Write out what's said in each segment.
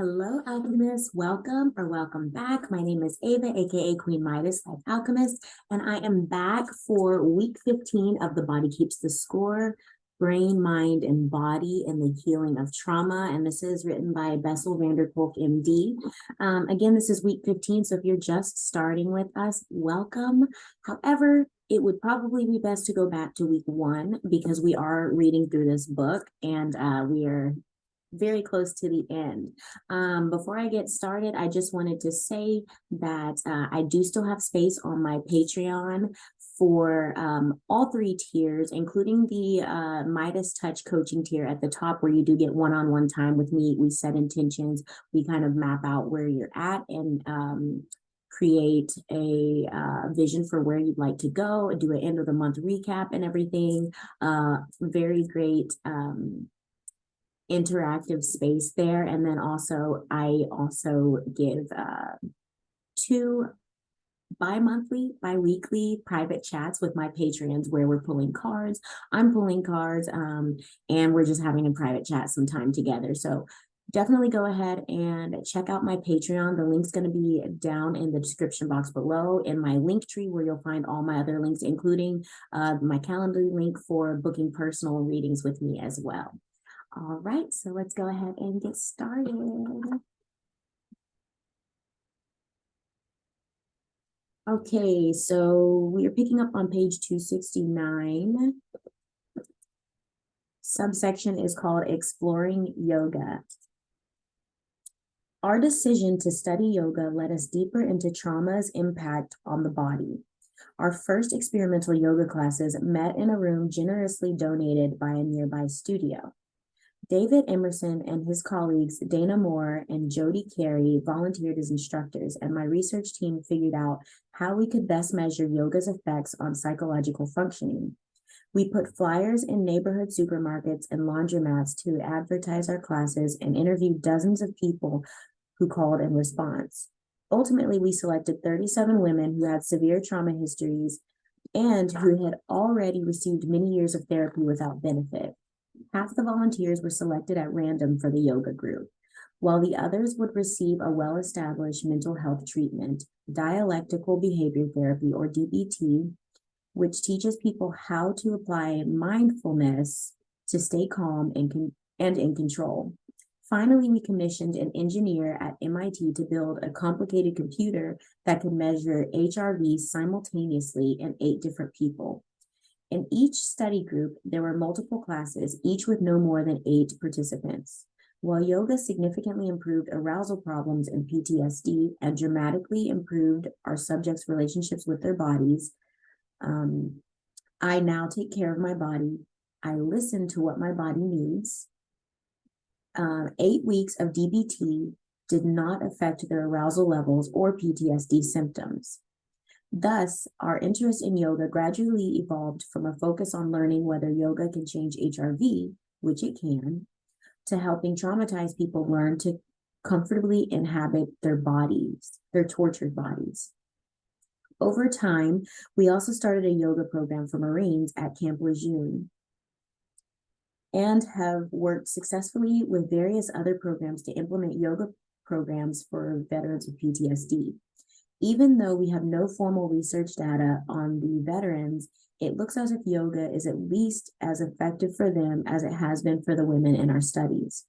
Hello, alchemists. Welcome or welcome back. My name is Ava, aka Queen Midas Life Alchemist, and I am back for week 15 of The Body Keeps the Score, Brain, Mind, and Body in the Healing of Trauma. And this is written by Bessel Van Der Kolk, MD. Again, this is week 15, so if you're just starting with us, welcome. However, it would probably be best to go back to week 1 because we are reading through this book and we are very close to the end. Before I get started, I just wanted to say that I do still have space on my Patreon for all 3 tiers, including the Midas Touch coaching tier at the top, where you do get one-on-one time with me. We set intentions, we kind of map out where you're at and create a vision for where you'd like to go, do an end of the month recap and everything. Very great interactive space there. And then also I also give 2 bi-weekly private chats with my patrons where we're pulling cards. I'm pulling cards and we're just having a private chat sometime together. So definitely go ahead and check out my Patreon. The link's going to be down in the description box below in my link tree, where you'll find all my other links, including my calendar link for booking personal readings with me as well. All right, so let's go ahead and get started. Okay, so we are picking up on page 269. Subsection is called Exploring Yoga. Our decision to study yoga led us deeper into trauma's impact on the body. Our first experimental yoga classes met in a room generously donated by a nearby studio. David Emerson and his colleagues, Dana Moore and Jody Carey, volunteered as instructors, and my research team figured out how we could best measure yoga's effects on psychological functioning. We put flyers in neighborhood supermarkets and laundromats to advertise our classes and interviewed dozens of people who called in response. Ultimately, we selected 37 women who had severe trauma histories and who had already received many years of therapy without benefit. Half the volunteers were selected at random for the yoga group, while the others would receive a well-established mental health treatment, dialectical behavior therapy, or DBT, which teaches people how to apply mindfulness to stay calm and in control. Finally, we commissioned an engineer at MIT to build a complicated computer that could measure HRV simultaneously in 8 different people. In each study group, there were multiple classes, each with no more than 8 participants. While yoga significantly improved arousal problems and PTSD and dramatically improved our subjects' relationships with their bodies, I now take care of my body. I listen to what my body needs. 8 weeks of DBT did not affect their arousal levels or PTSD symptoms. Thus, our interest in yoga gradually evolved from a focus on learning whether yoga can change HRV, which it can, to helping traumatized people learn to comfortably inhabit their bodies, their tortured bodies. Over time, we also started a yoga program for Marines at Camp Lejeune and have worked successfully with various other programs to implement yoga programs for veterans with PTSD. Even though we have no formal research data on the veterans, it looks as if yoga is at least as effective for them as it has been for the women in our studies.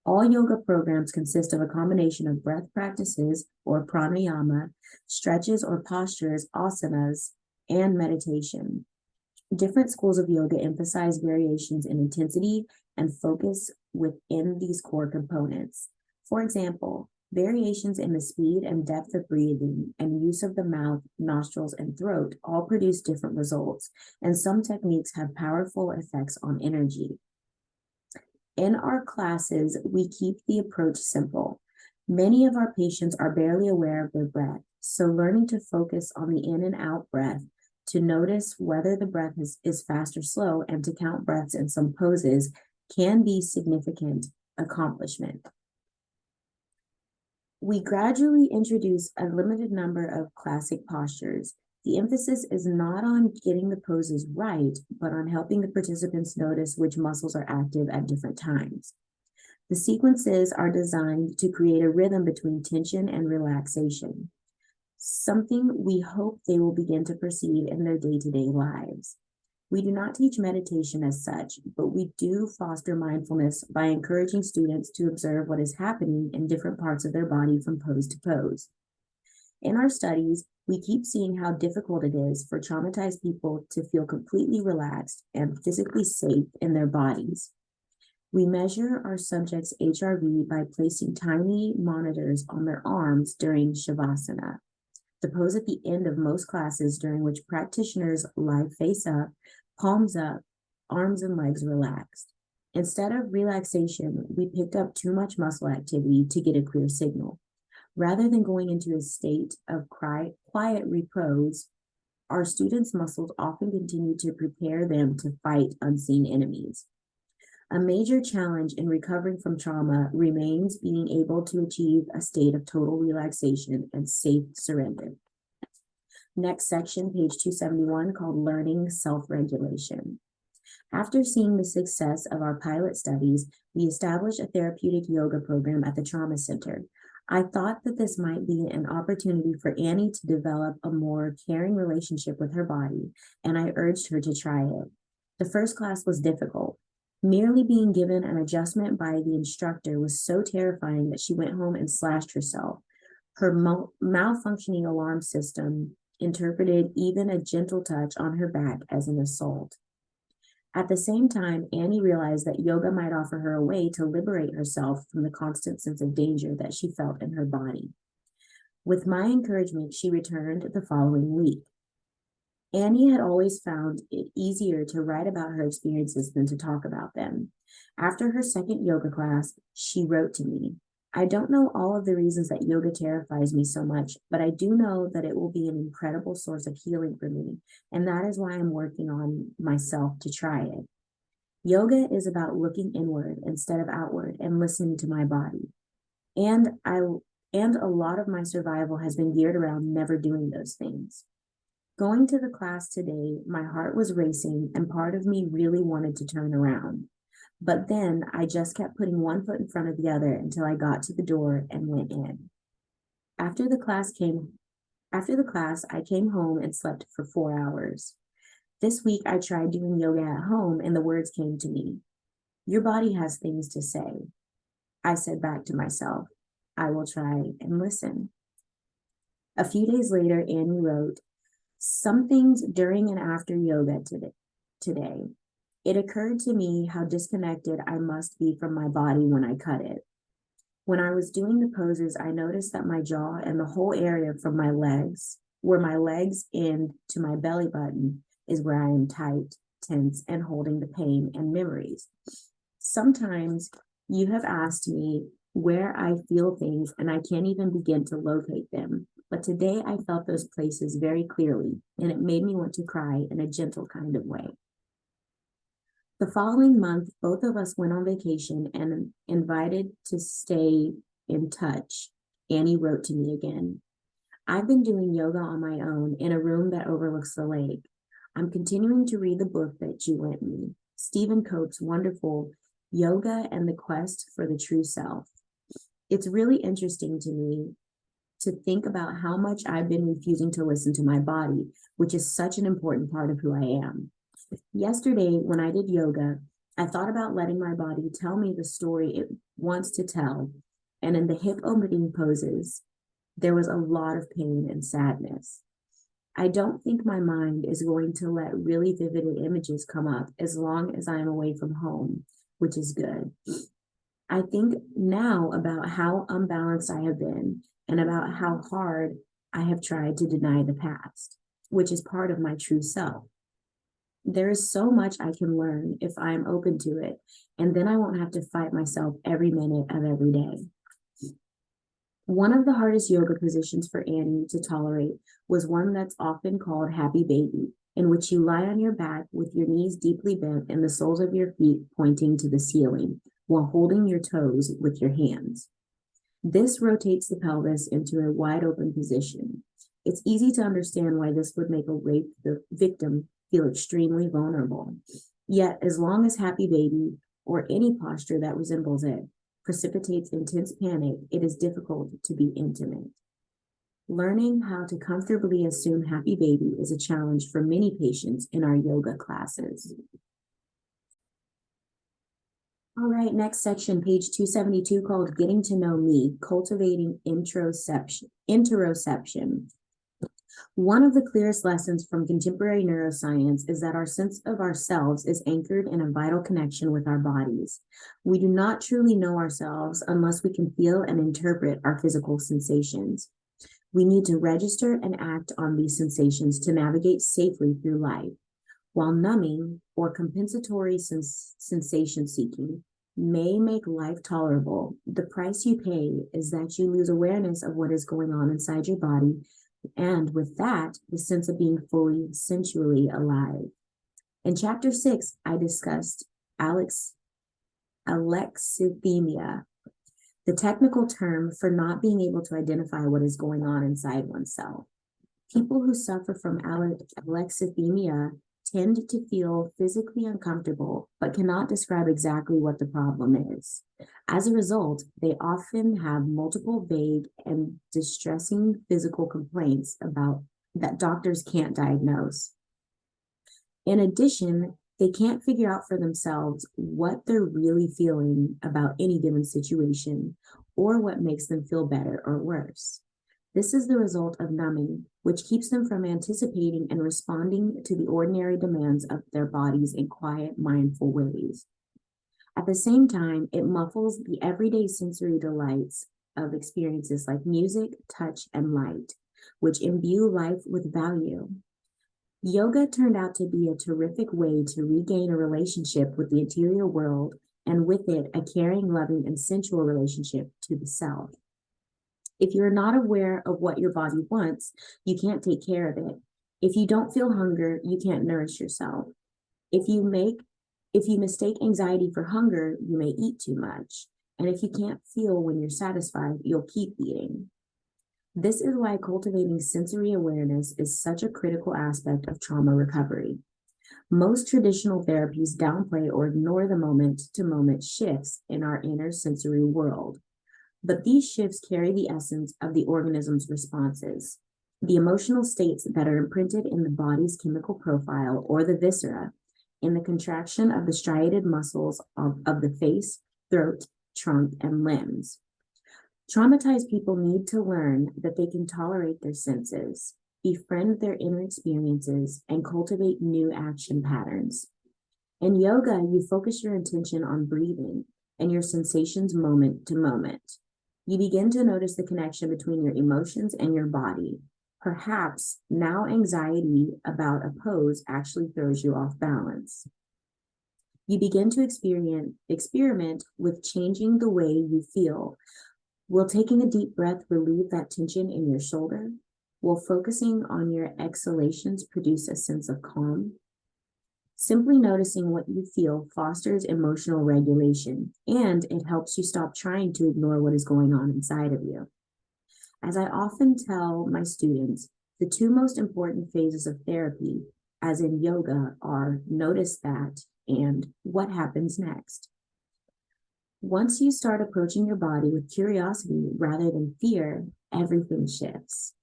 All yoga programs consist of a combination of breath practices, or pranayama, stretches or postures, asanas, and meditation. Different schools of yoga emphasize variations in intensity and focus within these core components. For example, variations in the speed and depth of breathing and use of the mouth, nostrils, and throat all produce different results, and some techniques have powerful effects on energy. In our classes, we keep the approach simple. Many of our patients are barely aware of their breath, so learning to focus on the in and out breath, to notice whether the breath is fast or slow, and to count breaths in some poses can be significant accomplishment. We gradually introduce a limited number of classic postures. The emphasis is not on getting the poses right, but on helping the participants notice which muscles are active at different times. The sequences are designed to create a rhythm between tension and relaxation, something we hope they will begin to perceive in their day-to-day lives. We do not teach meditation as such, but we do foster mindfulness by encouraging students to observe what is happening in different parts of their body from pose to pose. In our studies, we keep seeing how difficult it is for traumatized people to feel completely relaxed and physically safe in their bodies. We measure our subjects' HRV by placing tiny monitors on their arms during Shavasana, the pose at the end of most classes during which practitioners lie face up, palms up, arms and legs relaxed. Instead of relaxation, we picked up too much muscle activity to get a clear signal. Rather than going into a state of quiet repose, our students' muscles often continue to prepare them to fight unseen enemies. A major challenge in recovering from trauma remains being able to achieve a state of total relaxation and safe surrender. Next section, page 271, called Learning Self-Regulation. After seeing the success of our pilot studies, we established a therapeutic yoga program at the Trauma Center. I thought that this might be an opportunity for Annie to develop a more caring relationship with her body, and I urged her to try it. The first class was difficult. Merely being given an adjustment by the instructor was so terrifying that she went home and slashed herself. Her malfunctioning alarm system interpreted even a gentle touch on her back as an assault. At the same time, Annie realized that yoga might offer her a way to liberate herself from the constant sense of danger that she felt in her body. With my encouragement, she returned the following week. Annie had always found it easier to write about her experiences than to talk about them. After her second yoga class, she wrote to me, "I don't know all of the reasons that yoga terrifies me so much, but I do know that it will be an incredible source of healing for me, and that is why I'm working on myself to try it. Yoga is about looking inward instead of outward and listening to my body. And a lot of my survival has been geared around never doing those things. Going to the class today, my heart was racing and part of me really wanted to turn around. But then I just kept putting one foot in front of the other until I got to the door and went in. After the class, I came home and slept for 4 hours. This week, I tried doing yoga at home and the words came to me. Your body has things to say. I said back to myself, I will try and listen. A few days later, Annie wrote, some things during and after yoga today. It occurred to me how disconnected I must be from my body when I cut it. When I was doing the poses, I noticed that my jaw and the whole area from my legs, where my legs end to my belly button, is where I am tight, tense, and holding the pain and memories. Sometimes you have asked me where I feel things and I can't even begin to locate them. But today I felt those places very clearly, and it made me want to cry in a gentle kind of way. The following month, both of us went on vacation and invited to stay in touch. Annie wrote to me again. I've been doing yoga on my own in a room that overlooks the lake. I'm continuing to read the book that you lent me, Stephen Cope's wonderful Yoga and the Quest for the True Self. It's really interesting to me to think about how much I've been refusing to listen to my body, which is such an important part of who I am. Yesterday, when I did yoga, I thought about letting my body tell me the story it wants to tell. And in the hip opening poses, there was a lot of pain and sadness. I don't think my mind is going to let really vivid images come up as long as I'm away from home, which is good. I think now about how unbalanced I have been and about how hard I have tried to deny the past, which is part of my true self. There is so much I can learn if I am open to it, and then I won't have to fight myself every minute of every day. One of the hardest yoga positions for Annie to tolerate was one that's often called happy baby, in which you lie on your back with your knees deeply bent and the soles of your feet pointing to the ceiling while holding your toes with your hands. This rotates the pelvis into a wide open position. It's easy to understand why this would make a rape victim feel extremely vulnerable. Yet, as long as happy baby or any posture that resembles it precipitates intense panic, it is difficult to be intimate. Learning how to comfortably assume happy baby is a challenge for many patients in our yoga classes. All right, next section, page 272, called Getting to Know Me, Cultivating Interoception. One of the clearest lessons from contemporary neuroscience is that our sense of ourselves is anchored in a vital connection with our bodies. We do not truly know ourselves unless we can feel and interpret our physical sensations. We need to register and act on these sensations to navigate safely through life. While numbing or compensatory sensation seeking may make life tolerable, the price you pay is that you lose awareness of what is going on inside your body, and with that, the sense of being fully sensually alive. In chapter 6, I discussed alexithymia, the technical term for not being able to identify what is going on inside oneself. People who suffer from alexithymia tend to feel physically uncomfortable, but cannot describe exactly what the problem is. As a result, they often have multiple vague and distressing physical complaints about that doctors can't diagnose. In addition, they can't figure out for themselves what they're really feeling about any given situation or what makes them feel better or worse. This is the result of numbing, which keeps them from anticipating and responding to the ordinary demands of their bodies in quiet, mindful ways. At the same time, it muffles the everyday sensory delights of experiences like music, touch, and light, which imbue life with value. Yoga turned out to be a terrific way to regain a relationship with the interior world, and with it, a caring, loving, and sensual relationship to the self. If you're not aware of what your body wants, you can't take care of it. If you don't feel hunger, you can't nourish yourself. If you mistake anxiety for hunger, you may eat too much. And if you can't feel when you're satisfied, you'll keep eating. This is why cultivating sensory awareness is such a critical aspect of trauma recovery. Most traditional therapies downplay or ignore the moment-to-moment shifts in our inner sensory world. But these shifts carry the essence of the organism's responses, the emotional states that are imprinted in the body's chemical profile or the viscera, in the contraction of the striated muscles of the face, throat, trunk, and limbs. Traumatized people need to learn that they can tolerate their senses, befriend their inner experiences, and cultivate new action patterns. In yoga, you focus your attention on breathing and your sensations moment to moment. You begin to notice the connection between your emotions and your body. Perhaps now anxiety about a pose actually throws you off balance. You begin to experiment with changing the way you feel. Will taking a deep breath relieve that tension in your shoulder? Will focusing on your exhalations produce a sense of calm? Simply noticing what you feel fosters emotional regulation, and it helps you stop trying to ignore what is going on inside of you. As I often tell my students, the two most important phases of therapy, as in yoga, are notice that and what happens next. Once you start approaching your body with curiosity rather than fear, everything shifts.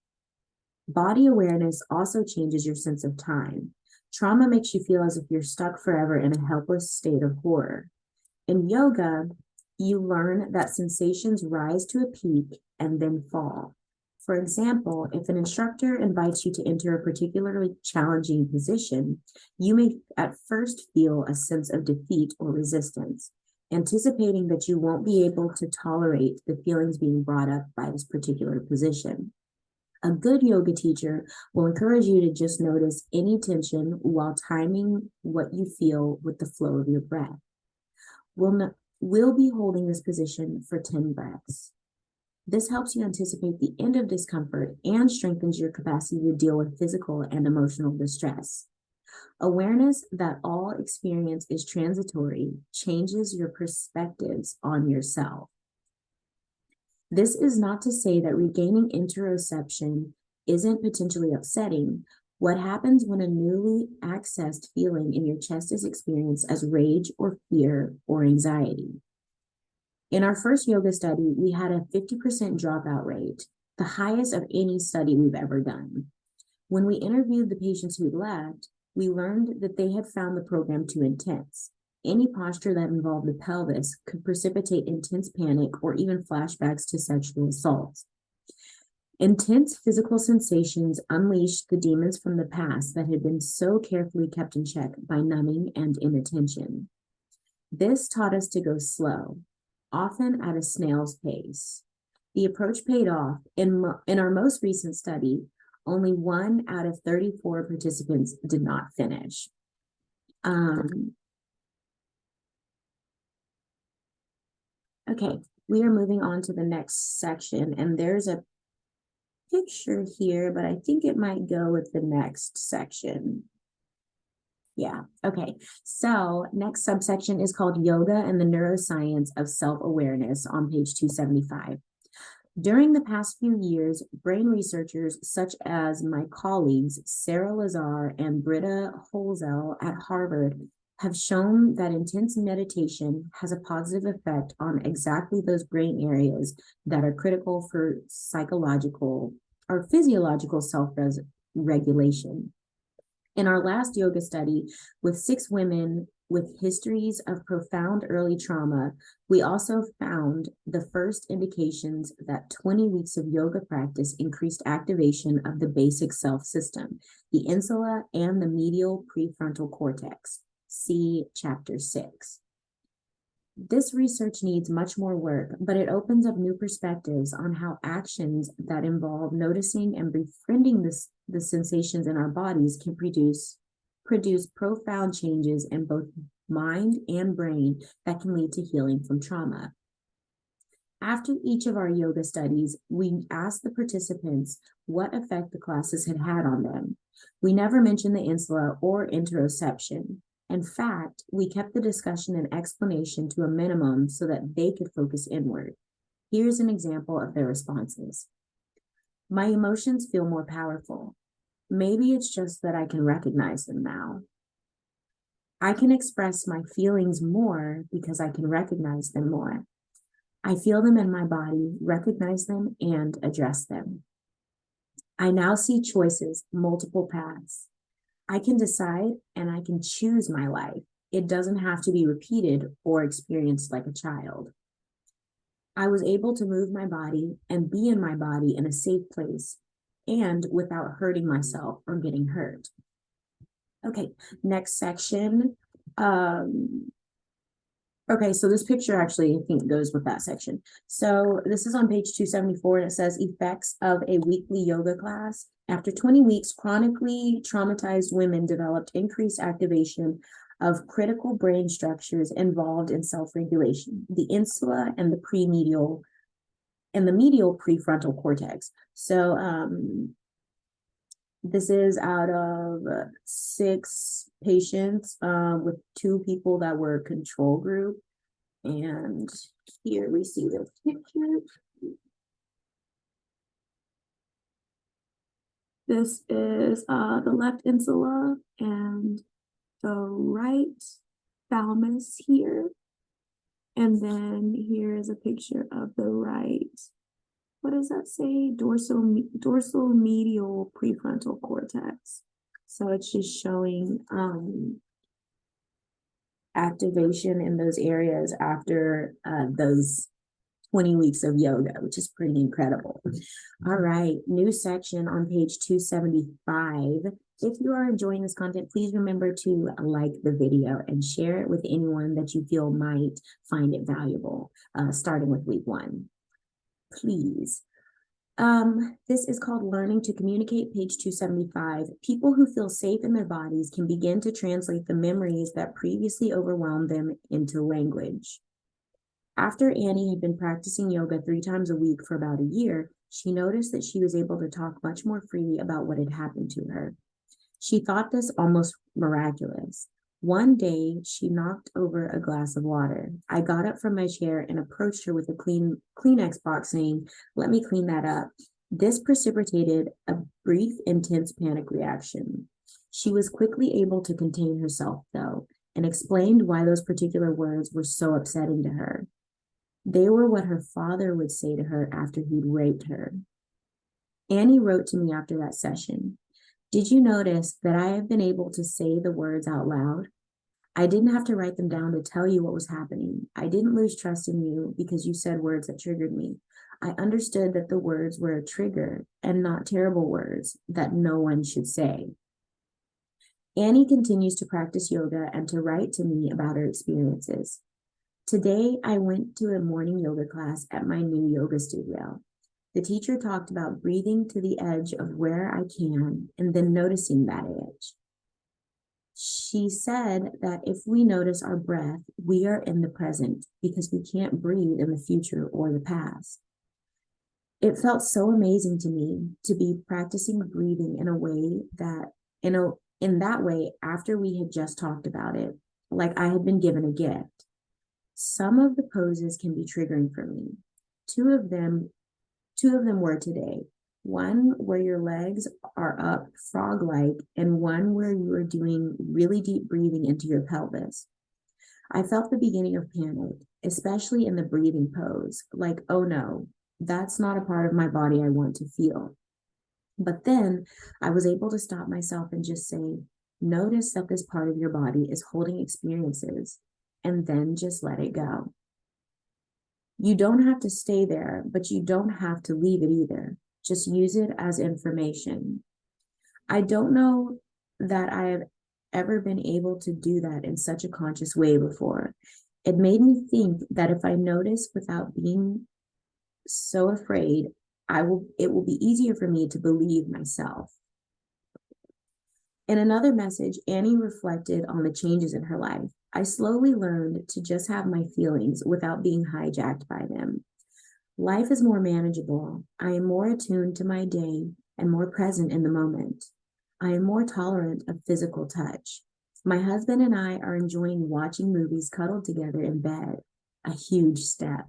Body awareness also changes your sense of time. Trauma makes you feel as if you're stuck forever in a helpless state of horror. In yoga, you learn that sensations rise to a peak and then fall. For example, if an instructor invites you to enter a particularly challenging position, you may at first feel a sense of defeat or resistance, anticipating that you won't be able to tolerate the feelings being brought up by this particular position. A good yoga teacher will encourage you to just notice any tension while timing what you feel with the flow of your breath. We'll be holding this position for 10 breaths. This helps you anticipate the end of discomfort and strengthens your capacity to deal with physical and emotional distress. Awareness that all experience is transitory changes your perspectives on yourself. This is not to say that regaining interoception isn't potentially upsetting. What happens when a newly accessed feeling in your chest is experienced as rage or fear or anxiety? In our first yoga study, we had a 50% dropout rate, the highest of any study we've ever done. When we interviewed the patients who left, we learned that they had found the program too intense. Any posture that involved the pelvis could precipitate intense panic or even flashbacks to sexual assault. Intense physical sensations unleashed the demons from the past that had been so carefully kept in check by numbing and inattention. This taught us to go slow, often at a snail's pace. The approach paid off. In our most recent study, only 1 out of 34 participants did not finish. Okay, we are moving on to the next section, and there's a picture here, but I think it might go with the next section. Yeah, okay. So next subsection is called Yoga and the Neuroscience of Self-Awareness on page 275. During the past few years, brain researchers such as my colleagues, Sarah Lazar and Britta Holzel at Harvard, have shown that intense meditation has a positive effect on exactly those brain areas that are critical for psychological or physiological self-regulation. In our last yoga study with 6 women with histories of profound early trauma, we also found the first indications that 20 weeks of yoga practice increased activation of the basic self system, the insula and the medial prefrontal cortex. See chapter 6. This research needs much more work, but it opens up new perspectives on how actions that involve noticing and befriending the sensations in our bodies can produce profound changes in both mind and brain that can lead to healing from trauma. After each of our yoga studies, we asked the participants what effect the classes had had on them. We never mentioned the insula or interoception. In fact, we kept the discussion and explanation to a minimum so that they could focus inward. Here's an example of their responses. My emotions feel more powerful. Maybe it's just that I can recognize them now. I can express my feelings more because I can recognize them more. I feel them in my body, recognize them, and address them. I now see choices, multiple paths. I can decide and I can choose my life. It doesn't have to be repeated or experienced like a child. I was able to move my body and be in my body in a safe place and without hurting myself or getting hurt. Okay, next section. Okay, so this picture actually, I think, goes with that section. So this is on page 274, and it says effects of a weekly yoga class. After 20 weeks, chronically traumatized women developed increased activation of critical brain structures involved in self-regulation, the insula and the medial prefrontal cortex. So this is out of 6 patients with 2 people that were control group. And here we see the picture. This is the left insula and the right thalamus here. And then here is a picture of the right, what does that say? Dorsal medial prefrontal cortex. So it's just showing activation in those areas after those 20 weeks of yoga, which is pretty incredible. All right, new section on page 275. If you are enjoying this content, please remember to like the video and share it with anyone that you feel might find it valuable, starting with week 1. Please. This is called Learning to Communicate, page 275. People who feel safe in their bodies can begin to translate the memories that previously overwhelmed them into language. After Annie had been practicing yoga 3 times a week for about a year, she noticed that she was able to talk much more freely about what had happened to her. She thought this almost miraculous. One day, she knocked over a glass of water. I got up from my chair and approached her with a Kleenex box saying, "Let me clean that up." This precipitated a brief, intense panic reaction. She was quickly able to contain herself, though, and explained why those particular words were so upsetting to her. They were what her father would say to her after he'd raped her. Annie wrote to me after that session, "Did you notice that I have been able to say the words out loud? I didn't have to write them down to tell you what was happening. I didn't lose trust in you because you said words that triggered me. I understood that the words were a trigger and not terrible words that no one should say." Annie continues to practice yoga and to write to me about her experiences. Today, I went to a morning yoga class at my new yoga studio. The teacher talked about breathing to the edge of where I can and then noticing that edge. She said that if we notice our breath, we are in the present because we can't breathe in the future or the past. It felt so amazing to me to be practicing breathing in a way that, in that way, after we had just talked about it, like I had been given a gift. Some of the poses can be triggering for me. Two of them were today. One where your legs are up frog-like, and one where you are doing really deep breathing into your pelvis. I felt the beginning of panic, especially in the breathing pose, like, oh no, that's not a part of my body I want to feel. But then I was able to stop myself and just say, notice that this part of your body is holding experiences, and then just let it go. You don't have to stay there, but you don't have to leave it either. Just use it as information. I don't know that I have ever been able to do that in such a conscious way before. It made me think that if I notice without being so afraid, it will be easier for me to believe myself. In another message, Annie reflected on the changes in her life. I slowly learned to just have my feelings without being hijacked by them. Life is more manageable. I am more attuned to my day and more present in the moment. I am more tolerant of physical touch. My husband and I are enjoying watching movies cuddled together in bed, a huge step.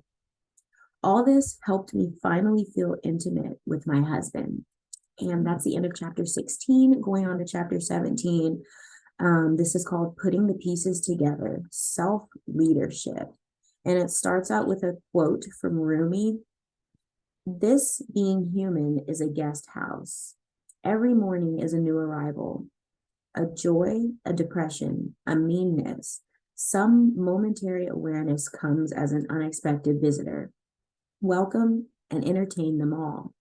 All this helped me finally feel intimate with my husband. And that's the end of chapter 16, going on to chapter 17. This is called Putting the Pieces Together, Self-Leadership. And it starts out with a quote from Rumi. "This being human is a guest house. Every morning is a new arrival, a joy, a depression, a meanness. Some momentary awareness comes as an unexpected visitor. Welcome and entertain them all.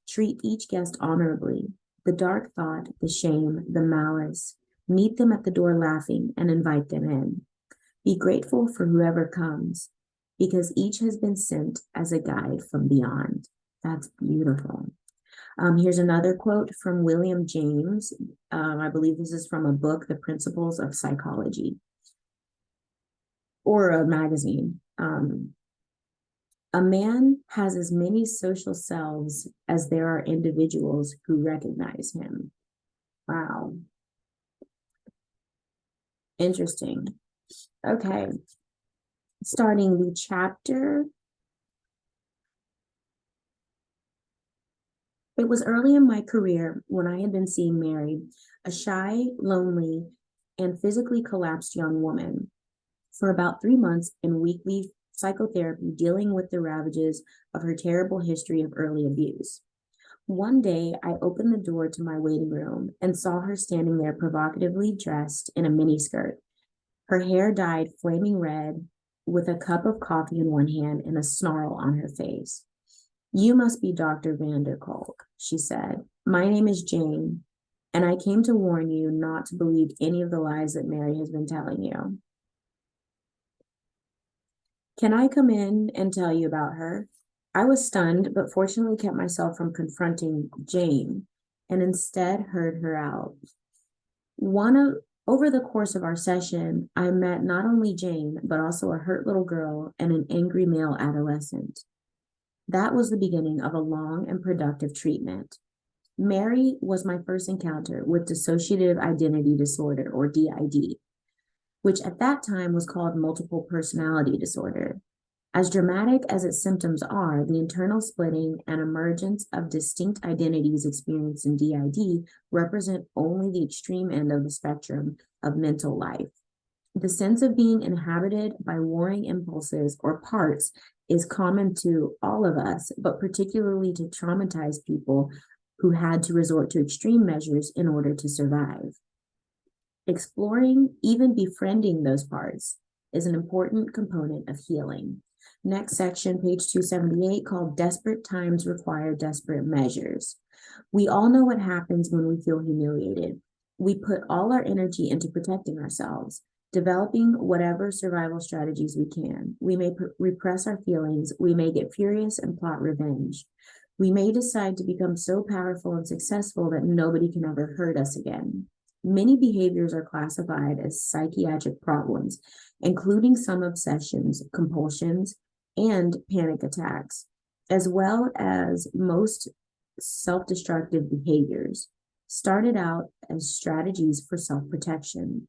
Treat each guest honorably. The dark thought, the shame, the malice. Meet them at the door laughing and invite them in. Be grateful for whoever comes, because each has been sent as a guide from beyond." That's beautiful. Here's another quote from William James. I believe this is from a book, The Principles of Psychology, or a magazine. "A man has as many social selves as there are individuals who recognize him." Wow. Interesting. Okay. Starting the chapter. It was early in my career when I had been seeing Mary, a shy, lonely, and physically collapsed young woman, for about 3 months in weekly psychotherapy, dealing with the ravages of her terrible history of early abuse. One day, I opened the door to my waiting room and saw her standing there provocatively dressed in a miniskirt, her hair dyed flaming red, with a cup of coffee in one hand and a snarl on her face. "You must be Dr. Van Der Kolk," she said. "My name is Jane, and I came to warn you not to believe any of the lies that Mary has been telling you." "Can I come in and tell you about her?" I was stunned, but fortunately kept myself from confronting Jane and instead heard her out. Over the course of our session, I met not only Jane, but also a hurt little girl and an angry male adolescent. That was the beginning of a long and productive treatment. Mary was my first encounter with dissociative identity disorder, or DID, which at that time was called multiple personality disorder. As dramatic as its symptoms are, the internal splitting and emergence of distinct identities experienced in DID represent only the extreme end of the spectrum of mental life. The sense of being inhabited by warring impulses or parts is common to all of us, but particularly to traumatized people who had to resort to extreme measures in order to survive. Exploring, even befriending those parts is an important component of healing. Next section, page 278, called Desperate Times Require Desperate Measures. We all know what happens when we feel humiliated. We put all our energy into protecting ourselves, developing whatever survival strategies we can. We may repress our feelings. We may get furious and plot revenge. We may decide to become so powerful and successful that nobody can ever hurt us again. Many behaviors are classified as psychiatric problems, including some obsessions, compulsions, and panic attacks, as well as most self-destructive behaviors, started out as strategies for self-protection.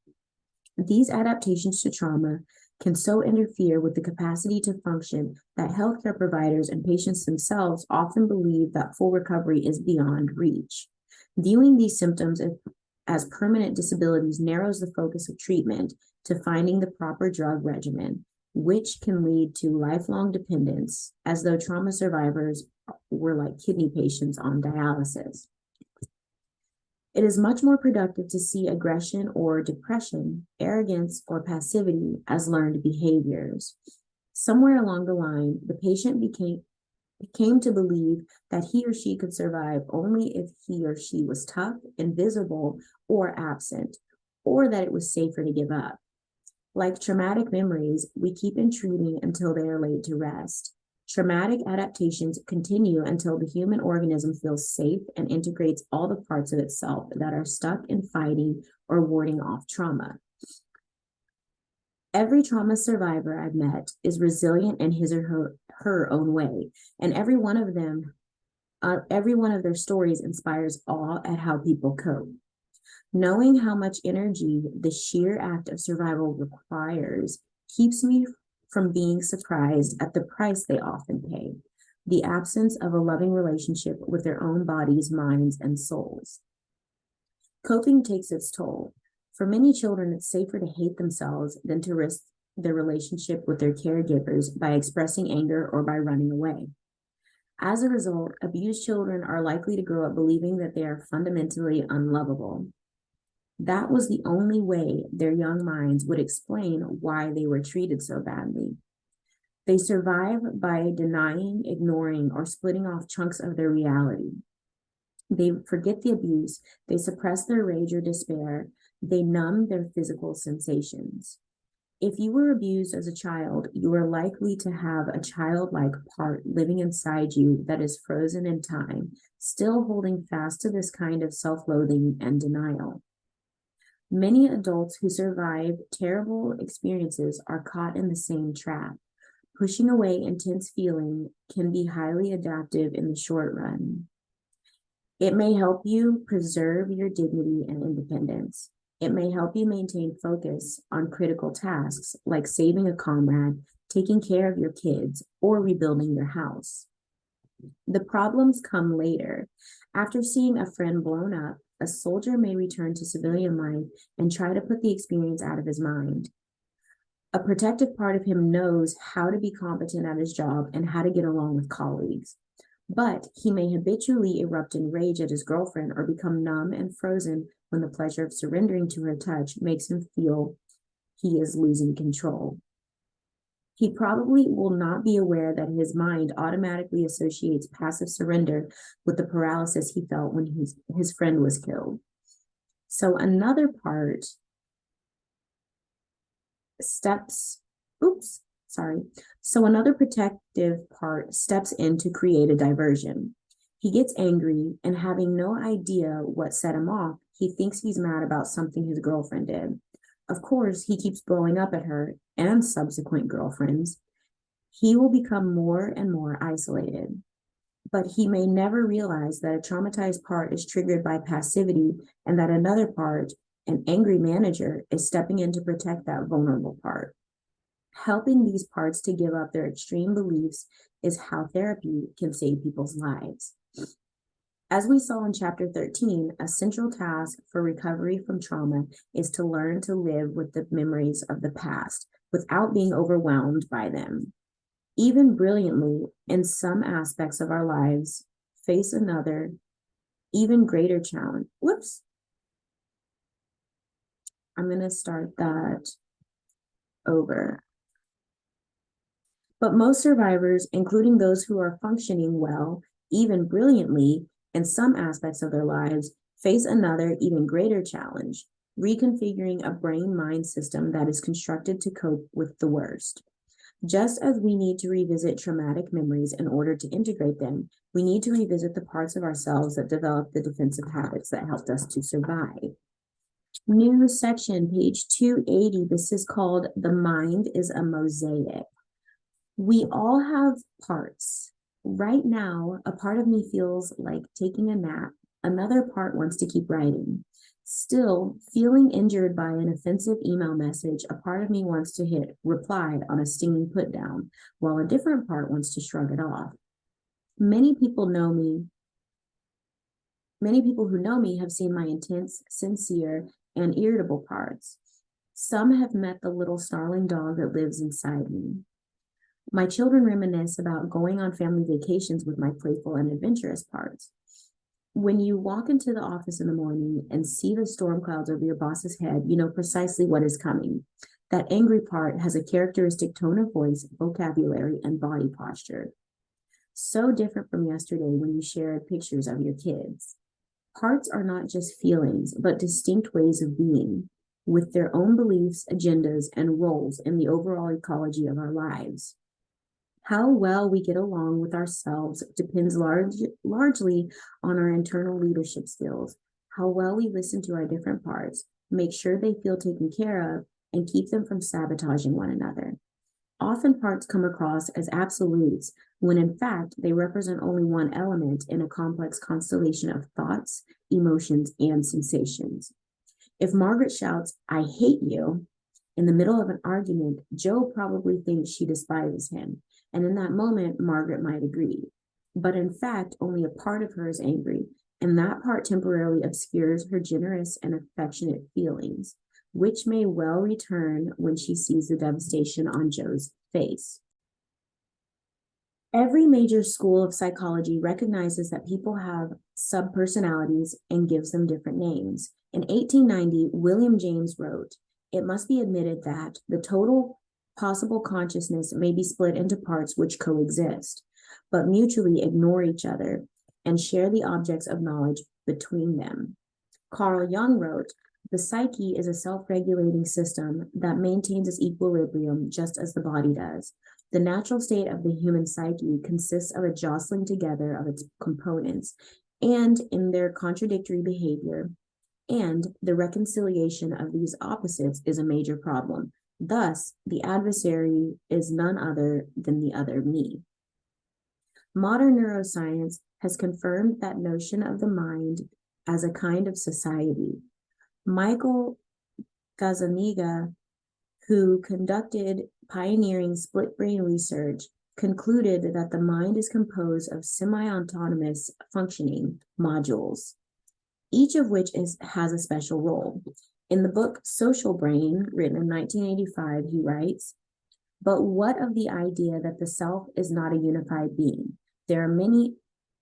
These adaptations to trauma can so interfere with the capacity to function that healthcare providers and patients themselves often believe that full recovery is beyond reach. Viewing these symptoms as permanent disabilities narrows the focus of treatment to finding the proper drug regimen, which can lead to lifelong dependence, as though trauma survivors were like kidney patients on dialysis. It is much more productive to see aggression or depression, arrogance or passivity as learned behaviors. Somewhere along the line, the patient came to believe that he or she could survive only if he or she was tough, invisible, or absent, or that it was safer to give up. Like traumatic memories, we keep intruding until they are laid to rest. Traumatic adaptations continue until the human organism feels safe and integrates all the parts of itself that are stuck in fighting or warding off trauma. Every trauma survivor I've met is resilient in his or her own way, and every one of their stories inspires awe at how people cope. Knowing how much energy the sheer act of survival requires keeps me from being surprised at the price they often pay, the absence of a loving relationship with their own bodies, minds, and souls. Coping takes its toll. For many children, it's safer to hate themselves than to risk their relationship with their caregivers by expressing anger or by running away. As a result, abused children are likely to grow up believing that they are fundamentally unlovable. That was the only way their young minds would explain why they were treated so badly. They survive by denying, ignoring, or splitting off chunks of their reality. They forget the abuse, they suppress their rage or despair, they numb their physical sensations. If you were abused as a child, you are likely to have a childlike part living inside you that is frozen in time, still holding fast to this kind of self-loathing and denial. Many adults who survive terrible experiences are caught in the same trap. Pushing away intense feeling can be highly adaptive in the short run. It may help you preserve your dignity and independence. It may help you maintain focus on critical tasks like saving a comrade, taking care of your kids, or rebuilding your house. The problems come later. After seeing a friend blown up, a soldier may return to civilian life and try to put the experience out of his mind. A protective part of him knows how to be competent at his job and how to get along with colleagues. But he may habitually erupt in rage at his girlfriend or become numb and frozen when the pleasure of surrendering to her touch makes him feel he is losing control. He probably will not be aware that his mind automatically associates passive surrender with the paralysis he felt when his friend was killed. So another part So another protective part steps in to create a diversion. He gets angry, and having no idea what set him off, he thinks he's mad about something his girlfriend did. Of course, he keeps blowing up at her and subsequent girlfriends. He will become more and more isolated. But he may never realize that a traumatized part is triggered by passivity and that another part, an angry manager, is stepping in to protect that vulnerable part. Helping these parts to give up their extreme beliefs is how therapy can save people's lives. As we saw in chapter 13, a central task for recovery from trauma is to learn to live with the memories of the past without being overwhelmed by them. Even brilliantly, in some aspects of our lives, face another, even greater challenge. Whoops. I'm going to start that over. But most survivors, including those who are functioning well, even brilliantly, in some aspects of their lives, face another, even greater challenge, reconfiguring a brain-mind system that is constructed to cope with the worst. Just as we need to revisit traumatic memories in order to integrate them, we need to revisit the parts of ourselves that develop the defensive habits that helped us to survive. New section, page 280. This is called The Mind is a Mosaic. We all have parts. Right now, a part of me feels like taking a nap. Another part wants to keep writing. Still, feeling injured by an offensive email message, a part of me wants to hit reply on a stinging put down, while a different part wants to shrug it off. Many people who know me have seen my intense, sincere, and irritable parts. Some have met the little snarling dog that lives inside me. My children reminisce about going on family vacations with my playful and adventurous parts. When you walk into the office in the morning and see the storm clouds over your boss's head, you know precisely what is coming. That angry part has a characteristic tone of voice, vocabulary, and body posture. So different from yesterday when you shared pictures of your kids. Parts are not just feelings, but distinct ways of being, with their own beliefs, agendas, and roles in the overall ecology of our lives. How well we get along with ourselves depends largely on our internal leadership skills, how well we listen to our different parts, make sure they feel taken care of, and keep them from sabotaging one another. Often parts come across as absolutes, when in fact they represent only one element in a complex constellation of thoughts, emotions, and sensations. If Margaret shouts, "I hate you," in the middle of an argument, Joe probably thinks she despises him. And in that moment, Margaret might agree. But in fact, only a part of her is angry, and that part temporarily obscures her generous and affectionate feelings, which may well return when she sees the devastation on Joe's face. Every major school of psychology recognizes that people have subpersonalities and gives them different names. In 1890, William James wrote, "It must be admitted that the total possible consciousness may be split into parts which coexist, but mutually ignore each other and share the objects of knowledge between them." Carl Jung wrote, "The psyche is a self-regulating system that maintains its equilibrium just as the body does. The natural state of the human psyche consists of a jostling together of its components and in their contradictory behavior, and the reconciliation of these opposites is a major problem. Thus, the adversary is none other than the other me." Modern neuroscience has confirmed that notion of the mind as a kind of society. Michael Gazzaniga, who conducted pioneering split brain research, concluded that the mind is composed of semi-autonomous functioning modules, each of which has a special role. In the book Social Brain, written in 1985, he writes, "But what of the idea that the self is not a unified being? There are many,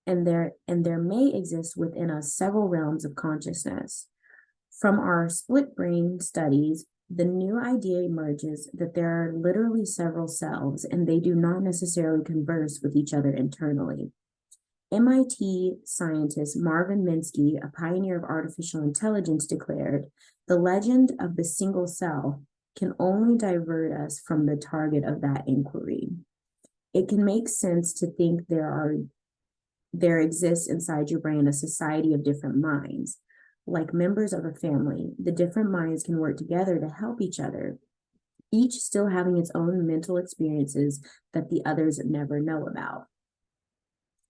and there may exist within us several realms of consciousness. From our split brain studies, the new idea emerges that there are literally several selves, and they do not necessarily converse with each other internally." MIT scientist Marvin Minsky, a pioneer of artificial intelligence, declared, "The legend of the single self can only divert us from the target of that inquiry. It can make sense to think there exists inside your brain a society of different minds. Like members of a family, the different minds can work together to help each other, each still having its own mental experiences that the others never know about."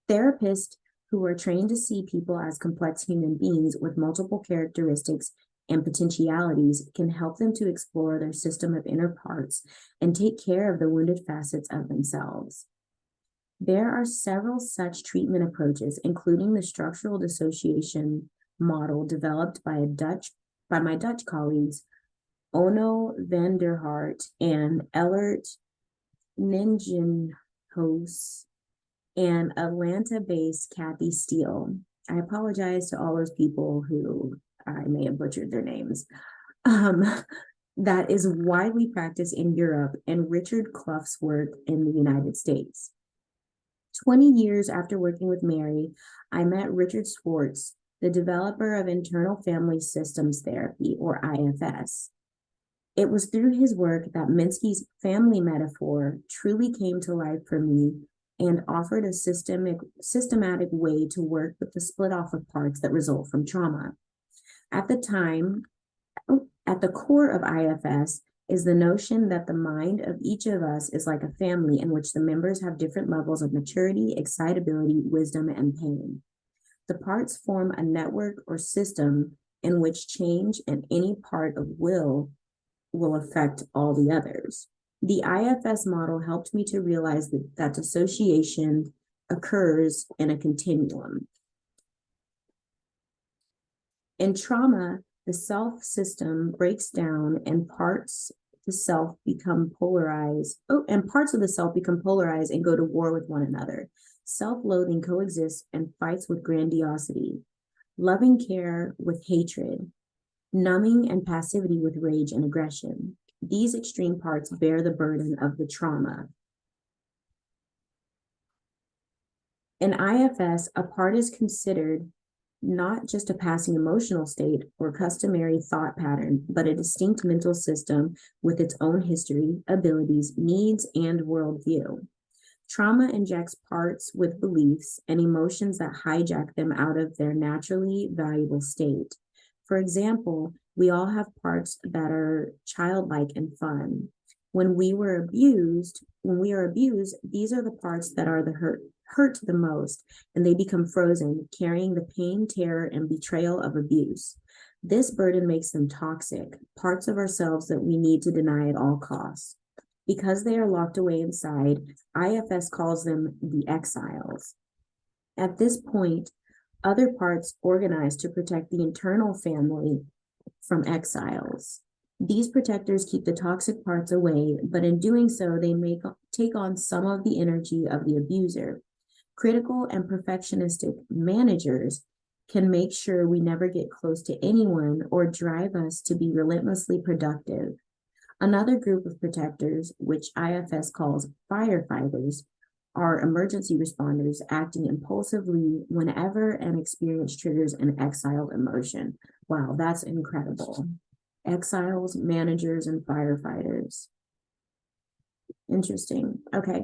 Therapists who are trained to see people as complex human beings with multiple characteristics and potentialities can help them to explore their system of inner parts and take care of the wounded facets of themselves. There are several such treatment approaches, including the structural dissociation model developed by my Dutch colleagues, Onno van der Hart and Ellert Ningenhuis, and Atlanta-based Kathy Steele. I apologize to all those people who I may have butchered their names. That is widely practiced in Europe and Richard Clough's work in the United States. 20 years after working with Mary, I met Richard Schwartz, the developer of internal family systems therapy, or IFS. It was through his work that Minsky's family metaphor truly came to life for me and offered a systematic way to work with the split off of parts that result from trauma. At the core of IFS is the notion that the mind of each of us is like a family in which the members have different levels of maturity, excitability, wisdom, and pain. The parts form a network or system in which change in any part of will affect all the others. The IFS model helped me to realize that dissociation occurs in a continuum. In trauma, the self system breaks down and parts of the self become polarized and go to war with one another. Self-loathing coexists and fights with grandiosity, loving care with hatred, numbing and passivity with rage and aggression. These extreme parts bear the burden of the trauma. In IFS, a part is considered not just a passing emotional state or customary thought pattern, but a distinct mental system with its own history, abilities, needs, and worldview. Trauma injects parts with beliefs and emotions that hijack them out of their naturally valuable state. For example, we all have parts that are childlike and fun. When we are abused, these are the parts that are hurt the most, and they become frozen, carrying the pain, terror, and betrayal of abuse. This burden makes them toxic, parts of ourselves that we need to deny at all costs. Because they are locked away inside, IFS calls them the exiles. At this point, other parts organize to protect the internal family from exiles. These protectors keep the toxic parts away, but in doing so, they take on some of the energy of the abuser. Critical and perfectionistic managers can make sure we never get close to anyone or drive us to be relentlessly productive. Another group of protectors, which IFS calls firefighters, are emergency responders acting impulsively whenever an experience triggers an exiled emotion. Wow, that's incredible. Exiles, managers, and firefighters. Interesting. Okay.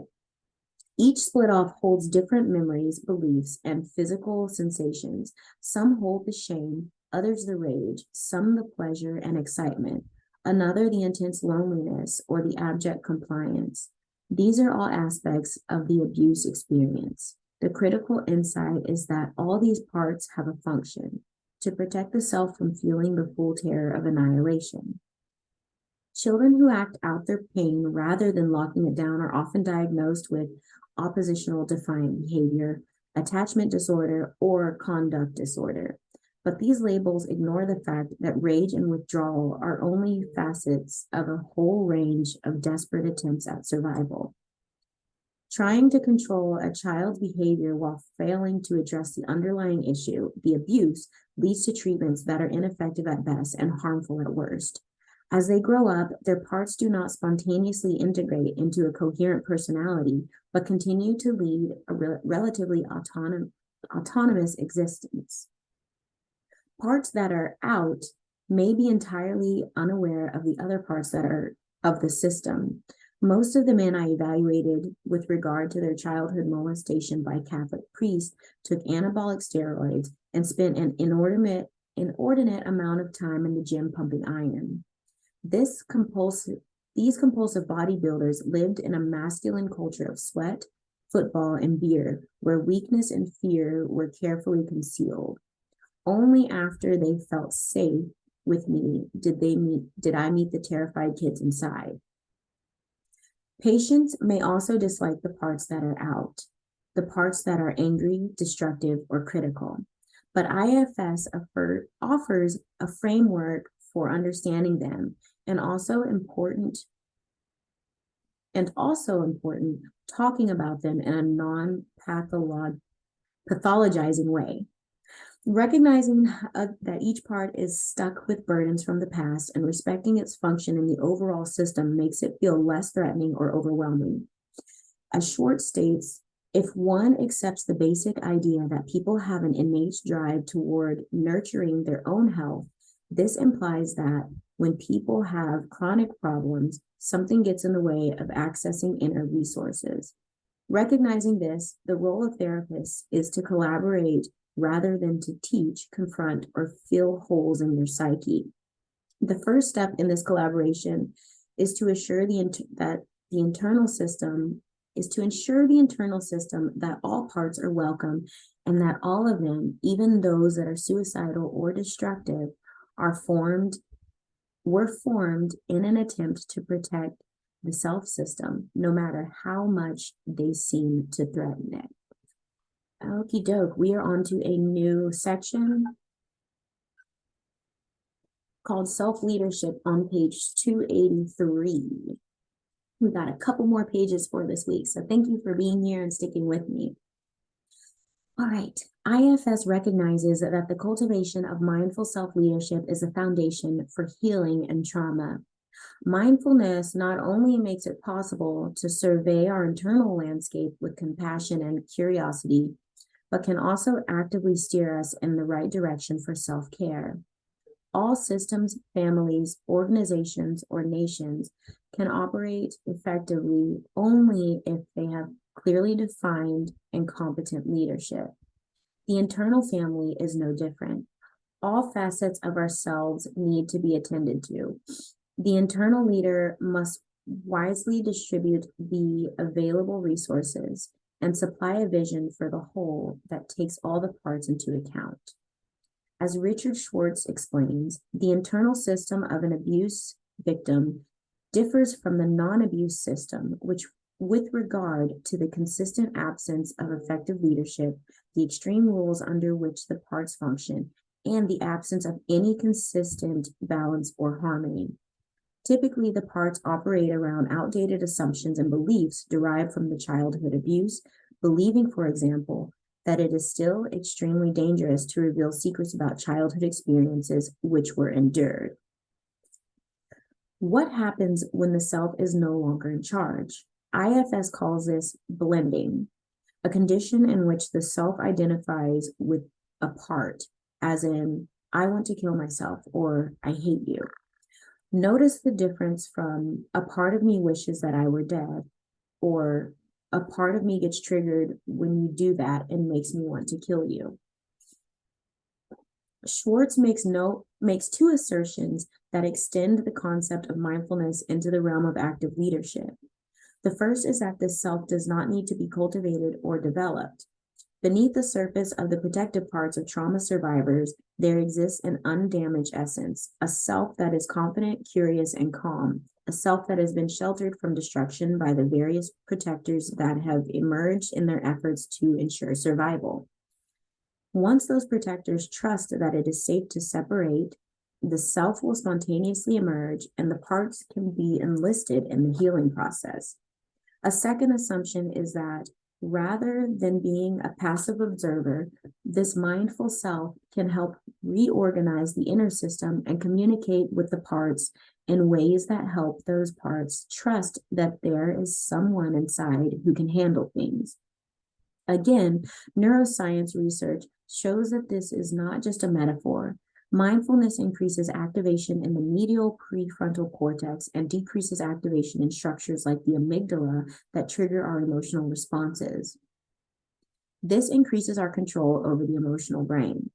Each split off holds different memories, beliefs, and physical sensations. Some hold the shame, others the rage, some the pleasure and excitement, another the intense loneliness or the abject compliance. These are all aspects of the abuse experience. The critical insight is that all these parts have a function to protect the self from feeling the full terror of annihilation. Children who act out their pain rather than locking it down are often diagnosed with oppositional defiant behavior, attachment disorder, or conduct disorder. But these labels ignore the fact that rage and withdrawal are only facets of a whole range of desperate attempts at survival. Trying to control a child's behavior while failing to address the underlying issue, the abuse, leads to treatments that are ineffective at best and harmful at worst. As they grow up, their parts do not spontaneously integrate into a coherent personality, but continue to lead a relatively autonomous existence. Parts that are out may be entirely unaware of the other parts that are of the system. Most of the men I evaluated with regard to their childhood molestation by Catholic priests took anabolic steroids and spent an inordinate amount of time in the gym pumping iron. These compulsive bodybuilders lived in a masculine culture of sweat, football, and beer, where weakness and fear were carefully concealed. Only after they felt safe with me did I meet the terrified kids inside. Patients may also dislike the parts that are out. the parts that are angry, destructive, or critical. But IFS offers a framework for understanding them, and also important, talking about them in a non-pathologizing way. Recognizing that each part is stuck with burdens from the past and respecting its function in the overall system makes it feel less threatening or overwhelming. As Schwartz states, if one accepts the basic idea that people have an innate drive toward nurturing their own health, this implies that when people have chronic problems, something gets in the way of accessing inner resources. Recognizing this, the role of therapists is to collaborate rather than to teach, confront, or fill holes in their psyche. The first step in this collaboration is to ensure the internal system that all parts are welcome and that all of them, even those that are suicidal or destructive, were formed in an attempt to protect the self system, no matter how much they seem to threaten it. Okie doke, we are on to a new section called Self-Leadership on page 283. We got a couple more pages for this week, so thank you for being here and sticking with me. All right, IFS recognizes that the cultivation of mindful self-leadership is a foundation for healing and trauma. Mindfulness not only makes it possible to survey our internal landscape with compassion and curiosity, but can also actively steer us in the right direction for self-care. All systems, families, organizations, or nations can operate effectively only if they have clearly defined and competent leadership. The internal family is no different. All facets of ourselves need to be attended to. The internal leader must wisely distribute the available resources and supply a vision for the whole that takes all the parts into account. As Richard Schwartz explains, the internal system of an abuse victim differs from the non-abuse system, which, with regard to the consistent absence of effective leadership, the extreme rules under which the parts function, and the absence of any consistent balance or harmony. Typically, the parts operate around outdated assumptions and beliefs derived from the childhood abuse, believing, for example, that it is still extremely dangerous to reveal secrets about childhood experiences which were endured. What happens when the self is no longer in charge? IFS calls this blending, a condition in which the self identifies with a part, as in, I want to kill myself, or I hate you. Notice the difference from a part of me wishes that I were dead, or a part of me gets triggered when you do that and makes me want to kill you. Schwartz makes two assertions that extend the concept of mindfulness into the realm of active leadership. The first is that the self does not need to be cultivated or developed. Beneath the surface of the protective parts of trauma survivors, there exists an undamaged essence, a self that is confident, curious, and calm, a self that has been sheltered from destruction by the various protectors that have emerged in their efforts to ensure survival. Once those protectors trust that it is safe to separate, the self will spontaneously emerge and the parts can be enlisted in the healing process. A second assumption is that rather than being a passive observer, this mindful self can help reorganize the inner system and communicate with the parts in ways that help those parts trust that there is someone inside who can handle things. Again, neuroscience research shows that this is not just a metaphor. Mindfulness increases activation in the medial prefrontal cortex and decreases activation in structures like the amygdala that trigger our emotional responses. This increases our control over the emotional brain.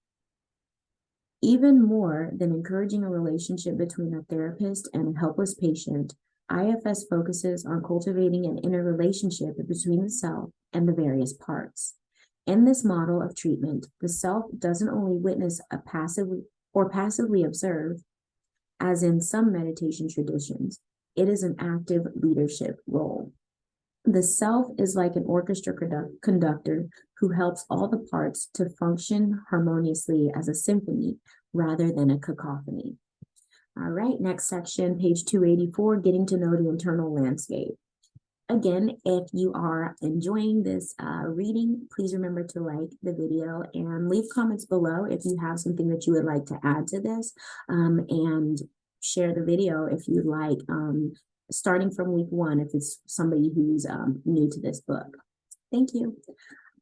Even more than encouraging a relationship between a therapist and a helpless patient, IFS focuses on cultivating an inner relationship between the self and the various parts. In this model of treatment, the self doesn't only witness passively observe, as in some meditation traditions. It is an active leadership role. The self is like an orchestra conductor who helps all the parts to function harmoniously as a symphony rather than a cacophony. All right, next section, page 284, getting to know the internal landscape. Again, if you are enjoying this reading, please remember to like the video and leave comments below if you have something that you would like to add to this, and share the video if you'd like, starting from week 1 if it's somebody who's new to this book. Thank you.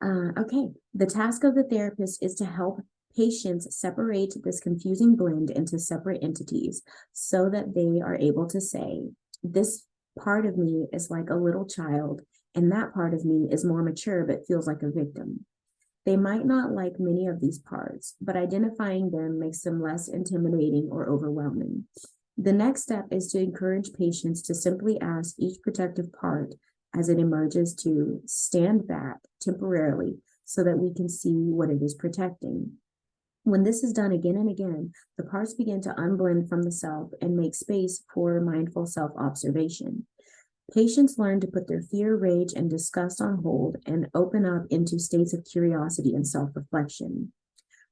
Okay, the task of the therapist is to help patients separate this confusing blend into separate entities so that they are able to say, this part of me is like a little child, and that part of me is more mature but feels like a victim. They might not like many of these parts, but identifying them makes them less intimidating or overwhelming. The next step is to encourage patients to simply ask each protective part as it emerges to stand back temporarily so that we can see what it is protecting. When this is done again and again, the parts begin to unblend from the self and make space for mindful self-observation. Patients learn to put their fear, rage, and disgust on hold and open up into states of curiosity and self-reflection.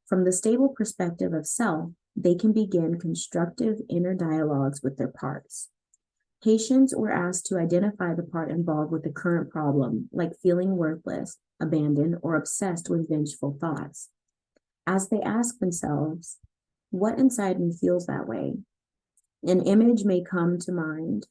From the stable perspective of self, they can begin constructive inner dialogues with their parts. Patients were asked to identify the part involved with the current problem, like feeling worthless, abandoned, or obsessed with vengeful thoughts. As they ask themselves, what inside me feels that way? An image may come to mind.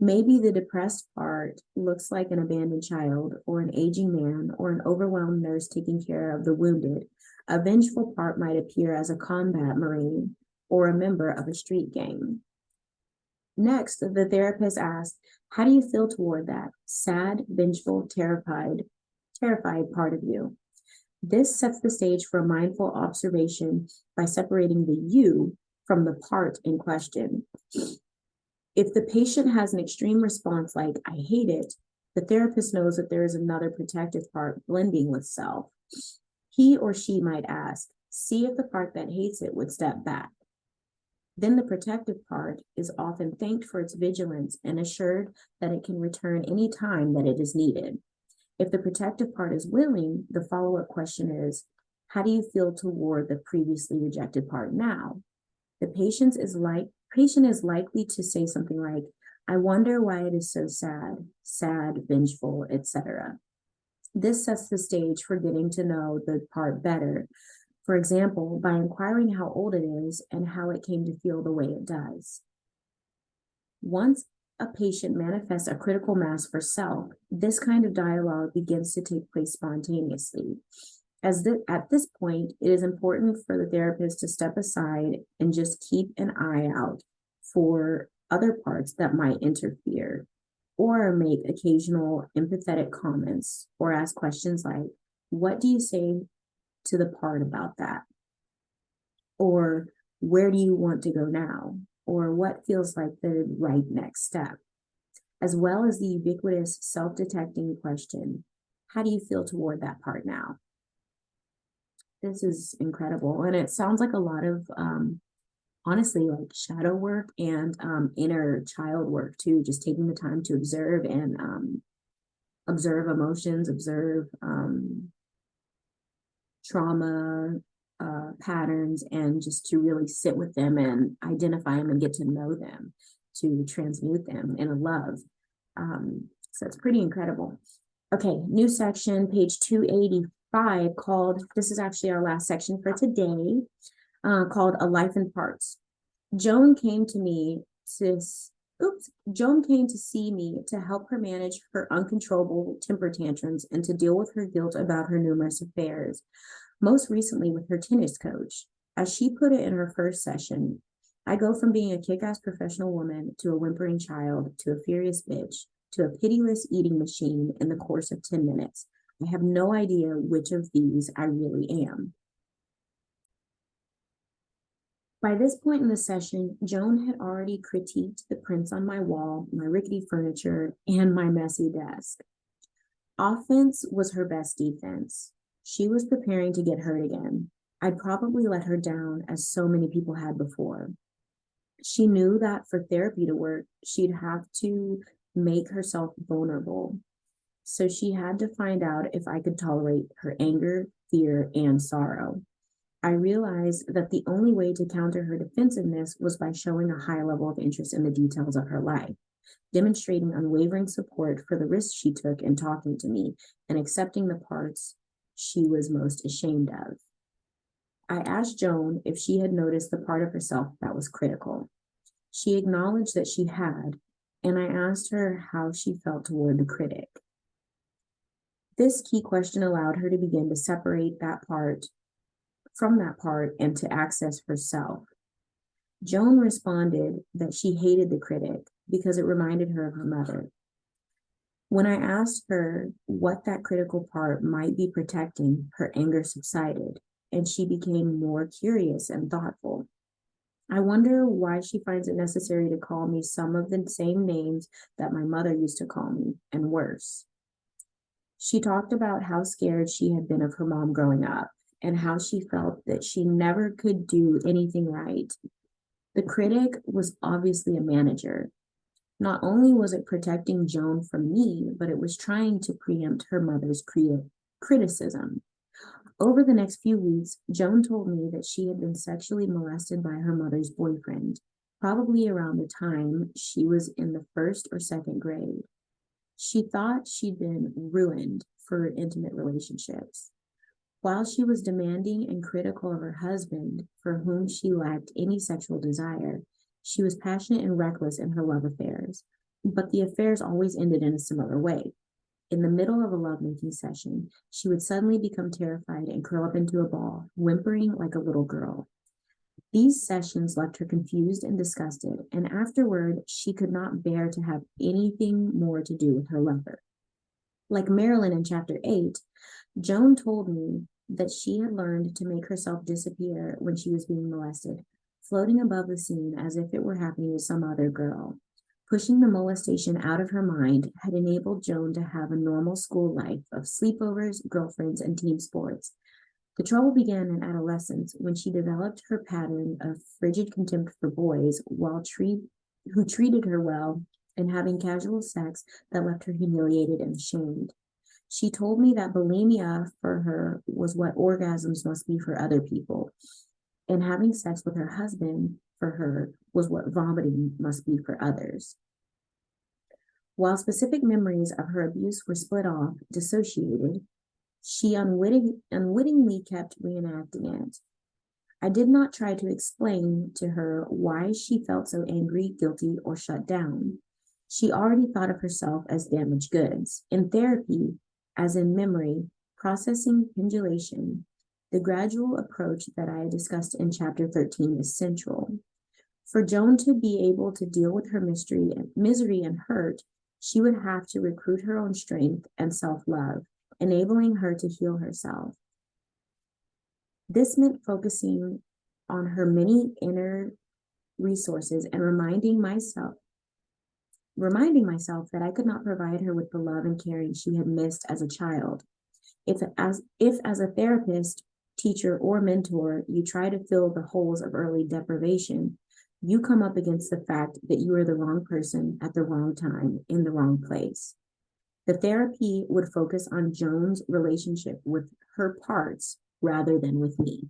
Maybe the depressed part looks like an abandoned child, or an aging man, or an overwhelmed nurse taking care of the wounded. A vengeful part might appear as a combat marine or a member of a street gang. Next, the therapist asks, how do you feel toward that sad, vengeful, terrified part of you? This sets the stage for a mindful observation by separating the you from the part in question. If the patient has an extreme response like, I hate it, the therapist knows that there is another protective part blending with self. He or she might ask, see if the part that hates it would step back. Then the protective part is often thanked for its vigilance and assured that it can return any time that it is needed. If the protective part is willing, the follow-up question is, how do you feel toward the previously rejected part now? The patient is likely to say something like, I wonder why it is so sad, vengeful, etc. This sets the stage for getting to know the part better. For example, by inquiring how old it is and how it came to feel the way it does. Once a patient manifests a critical mass for self, this kind of dialogue begins to take place spontaneously. At this point, it is important for the therapist to step aside and just keep an eye out for other parts that might interfere, or make occasional empathetic comments, or ask questions like, what do you say to the part about that? Or where do you want to go now? Or what feels like the right next step? As well as the ubiquitous self-detecting question, how do you feel toward that part now? This is incredible. And it sounds like a lot of, honestly, like shadow work and inner child work too, just taking the time to observe and observe emotions, observe trauma patterns, and just to really sit with them and identify them and get to know them, to transmute them in a love. So it's pretty incredible. Okay, new section, page 285, called, this is actually our last section for today, called A Life in Parts. Joan came to see me to help her manage her uncontrollable temper tantrums and to deal with her guilt about her numerous affairs, most recently with her tennis coach. As she put it in her first session, I go from being a kick-ass professional woman to a whimpering child to a furious bitch to a pitiless eating machine in the course of 10 minutes. I have no idea which of these I really am. By this point in the session, Joan had already critiqued the prints on my wall, my rickety furniture, and my messy desk. Offense was her best defense. She was preparing to get hurt again. I'd probably let her down, as so many people had before. She knew that for therapy to work, she'd have to make herself vulnerable. So she had to find out if I could tolerate her anger, fear, and sorrow. I realized that the only way to counter her defensiveness was by showing a high level of interest in the details of her life, demonstrating unwavering support for the risks she took in talking to me and accepting the parts she was most ashamed of. I asked Joan if she had noticed the part of herself that was critical. She acknowledged that she had, and I asked her how she felt toward the critic. This key question allowed her to begin to separate that part from that part and to access herself. Joan responded that she hated the critic because it reminded her of her mother. When I asked her what that critical part might be protecting, her anger subsided, and she became more curious and thoughtful. I wonder why she finds it necessary to call me some of the same names that my mother used to call me, and worse. She talked about how scared she had been of her mom growing up and how she felt that she never could do anything right. The critic was obviously a manager. Not only was it protecting Joan from me, but it was trying to preempt her mother's criticism. Over the next few weeks, Joan told me that she had been sexually molested by her mother's boyfriend, probably around the time she was in the 1st or 2nd grade. She thought she'd been ruined for intimate relationships. While she was demanding and critical of her husband, for whom she lacked any sexual desire, she was passionate and reckless in her love affairs. But the affairs always ended in a similar way. In the middle of a lovemaking session, she would suddenly become terrified and curl up into a ball, whimpering like a little girl. These sessions left her confused and disgusted, and afterward, she could not bear to have anything more to do with her lover. Like Marilyn in chapter 8, Joan told me that she had learned to make herself disappear when she was being molested, floating above the scene as if it were happening to some other girl. Pushing the molestation out of her mind had enabled Joan to have a normal school life of sleepovers, girlfriends, and team sports. The trouble began in adolescence when she developed her pattern of frigid contempt for boys who treated her well and having casual sex that left her humiliated and ashamed. She told me that bulimia for her was what orgasms must be for other people, and having sex with her husband for her was what vomiting must be for others. While specific memories of her abuse were split off, dissociated, she unwittingly kept reenacting it. I did not try to explain to her why she felt so angry, guilty, or shut down. She already thought of herself as damaged goods. In therapy, as in memory, processing, pendulation, the gradual approach that I discussed in chapter 13 is central. For Joan to be able to deal with her misery and hurt, she would have to recruit her own strength and self-love, enabling her to heal herself. This meant focusing on her many inner resources and reminding myself that I could not provide her with the love and caring she had missed as a child. If as a therapist, teacher, or mentor, you try to fill the holes of early deprivation, you come up against the fact that you are the wrong person at the wrong time in the wrong place. The therapy would focus on Joan's relationship with her parts rather than with me.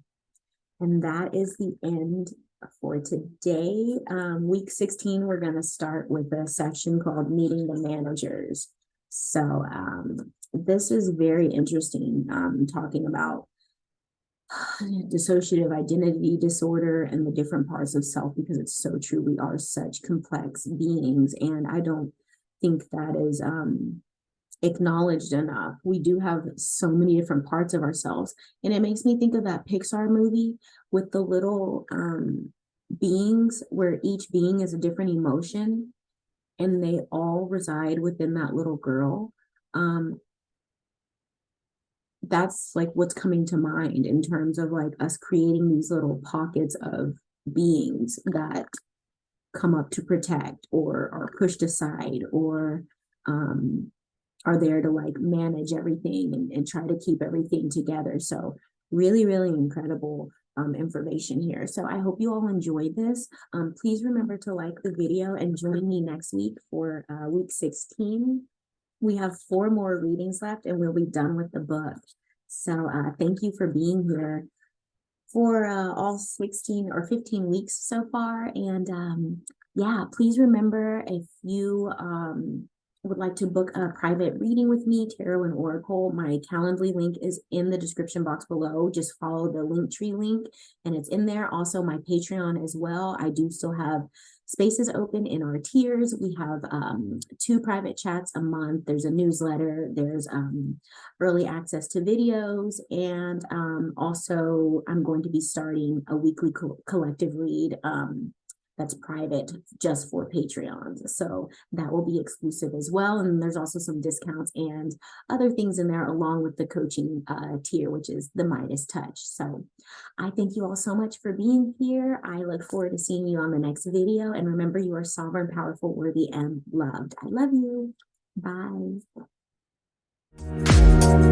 And that is the end for today. Week 16, we're going to start with a section called Meeting the Managers. So this is very interesting, talking about dissociative identity disorder and the different parts of self, because it's so true. We are such complex beings, and I don't think that is acknowledged enough. We do have so many different parts of ourselves, and it makes me think of that Pixar movie with the little beings, where each being is a different emotion and they all reside within that little girl. That's like what's coming to mind in terms of like us creating these little pockets of beings that come up to protect or are pushed aside or are there to like manage everything and try to keep everything together. So really, really incredible information here. So I hope you all enjoyed this. Please remember to like the video and join me next week for week 16. We have 4 more readings left and we'll be done with the book. So thank you for being here for all 16 or 15 weeks so far. And yeah, please remember, if you would like to book a private reading with me, tarot and oracle, my Calendly link is in the description box below. Just follow the Linktree link and it's in there. Also my Patreon as well. I do still have spaces open in our tiers. We have 2 private chats a month. There's a newsletter. There's early access to videos. And also I'm going to be starting a weekly collective read that's private just for Patreons. So that will be exclusive as well. And there's also some discounts and other things in there along with the coaching tier, which is the Midas Touch. So I thank you all so much for being here. I look forward to seeing you on the next video. And remember, you are sovereign, powerful, worthy, and loved. I love you. Bye.